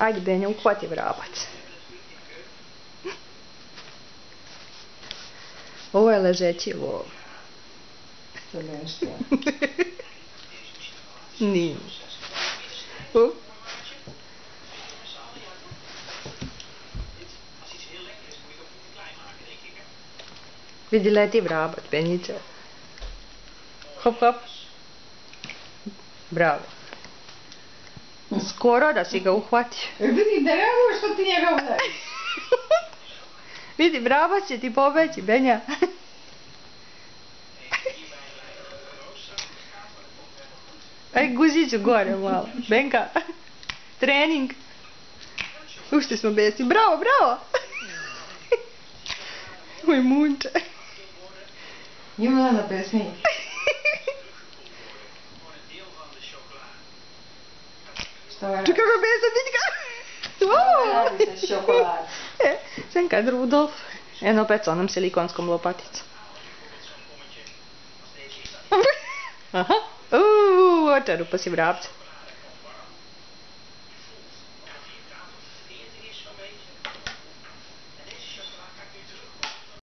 Ajde, Benja, uhvati vrabac. Ovo je ležeći lov. Što nešto? Nije. Vidi, leti vrabac, Benjice. Hop, hop. Bravo. Skoro da si ga uhvatio. Vidi, ne reaguješ što ti njega udariš. Vidi, vrabac će ti pobeći, Benja. Aj, guziću gore malo. Benka, trening. Ušte smo besni. Bravo, bravo. Moj munče. Ima da pesmi. Čekaj kako besa, vidi ga. Radi se šokolad. Sen kad Rudolf. Eno opet s onom silikonskom lopaticom. Aha. Očarupa si vrapca.